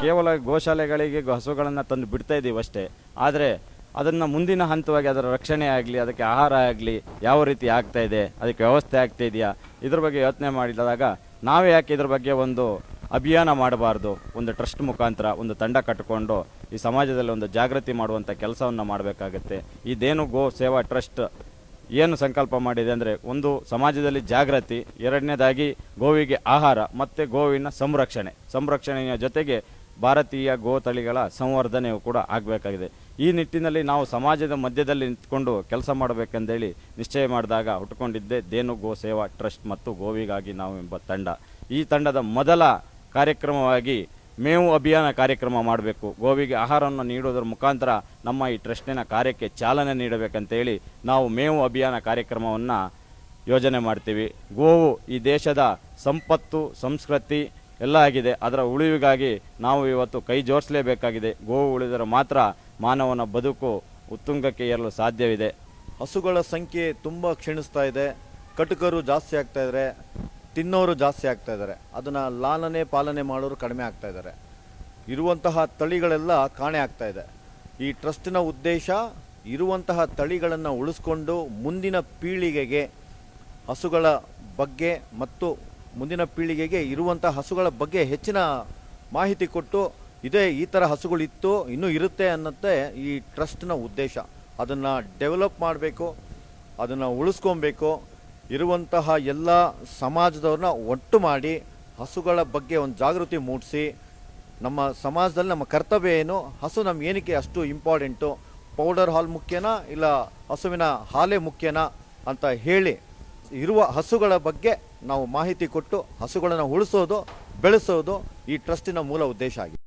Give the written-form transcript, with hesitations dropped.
ಕೇವಲ ಗೋಶಾಲೆಗಳಿಗೆ ಹಸುಗಳನ್ನು ತಂದು ಬಿಡ್ತಾ ಇದ್ದೀವಿ ಅಷ್ಟೇ. ಆದರೆ ಅದನ್ನು ಮುಂದಿನ ಹಂತವಾಗಿ ಅದರ ರಕ್ಷಣೆ ಆಗಲಿ, ಅದಕ್ಕೆ ಆಹಾರ ಆಗಲಿ, ಯಾವ ರೀತಿ ಆಗ್ತಾ ಇದೆ, ಅದಕ್ಕೆ ವ್ಯವಸ್ಥೆ ಆಗ್ತಾ ಇದೆಯಾ, ಇದ್ರ ಬಗ್ಗೆ ಯೋಚನೆ ಮಾಡಿದಾಗ ನಾವೇ ಯಾಕೆ ಇದ್ರ ಬಗ್ಗೆ ಒಂದು ಅಭಿಯಾನ ಮಾಡಬಾರ್ದು? ಒಂದು ಟ್ರಸ್ಟ್ ಮುಖಾಂತರ ಒಂದು ತಂಡ ಕಟ್ಟಿಕೊಂಡು ಈ ಸಮಾಜದಲ್ಲಿ ಒಂದು ಜಾಗೃತಿ ಮಾಡುವಂಥ ಕೆಲಸವನ್ನು ಮಾಡಬೇಕಾಗತ್ತೆ. ಇದೇನು ಗೋ ಸೇವಾ ಟ್ರಸ್ಟ್ ಏನು ಸಂಕಲ್ಪ ಮಾಡಿದೆ ಅಂದರೆ, ಒಂದು ಸಮಾಜದಲ್ಲಿ ಜಾಗೃತಿ, ಎರಡನೇದಾಗಿ ಗೋವಿಗೆ ಆಹಾರ ಮತ್ತು ಗೋವಿನ ಸಂರಕ್ಷಣೆಯ ಜೊತೆಗೆ ಭಾರತೀಯ ಗೋತಳಿಗಳ ಸಂವರ್ಧನೆಯೂ ಕೂಡ ಆಗಬೇಕಾಗಿದೆ. ಈ ನಿಟ್ಟಿನಲ್ಲಿ ನಾವು ಸಮಾಜದ ಮಧ್ಯದಲ್ಲಿ ನಿಂತ್ಕೊಂಡು ಕೆಲಸ ಮಾಡಬೇಕಂದೇಳಿ ನಿಶ್ಚಯ ಮಾಡಿದಾಗ ಹುಟ್ಟುಕೊಂಡಿದ್ದೆ ದೇನು ಗೋ ಸೇವಾ ಟ್ರಸ್ಟ್ ಮತ್ತು ಗೋವಿಗಾಗಿ ನಾವು ಎಂಬ ತಂಡ. ಈ ತಂಡದ ಮೊದಲ ಕಾರ್ಯಕ್ರಮವಾಗಿ ಮೇವು ಅಭಿಯಾನ ಕಾರ್ಯಕ್ರಮ ಮಾಡಬೇಕು. ಗೋವಿಗೆ ಆಹಾರವನ್ನು ನೀಡುವುದರ ಮುಖಾಂತರ ನಮ್ಮ ಈ ಟ್ರಸ್ಟಿನ ಕಾರ್ಯಕ್ಕೆ ಚಾಲನೆ ನೀಡಬೇಕಂತೇಳಿ ನಾವು ಮೇವು ಅಭಿಯಾನ ಕಾರ್ಯಕ್ರಮವನ್ನು ಯೋಜನೆ ಮಾಡ್ತೀವಿ. ಗೋವು ಈ ದೇಶದ ಸಂಪತ್ತು, ಸಂಸ್ಕೃತಿ ಎಲ್ಲ ಆಗಿದೆ. ಅದರ ಉಳಿವಿಗಾಗಿ ನಾವು ಇವತ್ತು ಕೈ ಜೋಡಿಸಲೇಬೇಕಾಗಿದೆ. ಗೋವು ಉಳಿದರೆ ಮಾತ್ರ ಮಾನವನ ಬದುಕು ಉತ್ತುಂಗಕ್ಕೆ ಏರಲು ಸಾಧ್ಯವಿದೆ. ಹಸುಗಳ ಸಂಖ್ಯೆ ತುಂಬ ಕ್ಷೀಣಿಸ್ತಾ ಇದೆ. ಕಟುಕರು ಜಾಸ್ತಿ ಆಗ್ತಾ ಇದ್ದಾರೆ, ತಿನ್ನೋರು ಜಾಸ್ತಿ ಆಗ್ತಾ ಇದ್ದಾರೆ. ಅದನ್ನು ಲಾಲನೆ ಪಾಲನೆ ಮಾಡೋರು ಕಡಿಮೆ ಆಗ್ತಾ ಇದ್ದಾರೆ. ಇರುವಂತಹ ತಳಿಗಳೆಲ್ಲ ಕಾಣೆ ಆಗ್ತಾ ಇದೆ. ಈ ಟ್ರಸ್ಟಿನ ಉದ್ದೇಶ ಇರುವಂತಹ ತಳಿಗಳನ್ನು ಉಳಿಸ್ಕೊಂಡು ಮುಂದಿನ ಪೀಳಿಗೆಗೆ ಹಸುಗಳ ಬಗ್ಗೆ ಮತ್ತು ಮುಂದಿನ ಪೀಳಿಗೆಗೆ ಇರುವಂತಹ ಹಸುಗಳ ಬಗ್ಗೆ ಹೆಚ್ಚಿನ ಮಾಹಿತಿ ಕೊಟ್ಟು ಈ ಥರ ಹಸುಗಳಿತ್ತು, ಇನ್ನೂ ಇರುತ್ತೆ ಅನ್ನೋದೇ ಈ ಟ್ರಸ್ಟ್ನ ಉದ್ದೇಶ. ಅದನ್ನು ಡೆವಲಪ್ ಮಾಡಬೇಕು, ಅದನ್ನು ಉಳಿಸ್ಕೊಬೇಕು. ಇರುವಂತಹ ಎಲ್ಲ ಸಮಾಜದವ್ರನ್ನ ಒಟ್ಟು ಮಾಡಿ ಹಸುಗಳ ಬಗ್ಗೆ ಒಂದು ಜಾಗೃತಿ ಮೂಡಿಸಿ, ನಮ್ಮ ಸಮಾಜದಲ್ಲಿ ನಮ್ಮ ಕರ್ತವ್ಯ ಏನು, ಹಸು ನಮ್ಗೆ ಏನಕ್ಕೆ ಅಷ್ಟು ಇಂಪಾರ್ಟೆಂಟು, ಪೌಡರ್ ಹಾಲು ಮುಖ್ಯನಾ ಇಲ್ಲ ಹಸುವಿನ ಹಾಲೇ ಮುಖ್ಯನಾ ಅಂತ ಹೇಳಿ ಇರುವ ಹಸುಗಳ ಬಗ್ಗೆ ನಾವು ಮಾಹಿತಿ ಕೊಟ್ಟು ಹಸುಗಳನ್ನು ಉಳಿಸೋದು, ಬೆಳೆಸೋದು ಈ ಟ್ರಸ್ಟಿನ ಮೂಲ ಉದ್ದೇಶ ಆಗಿದೆ.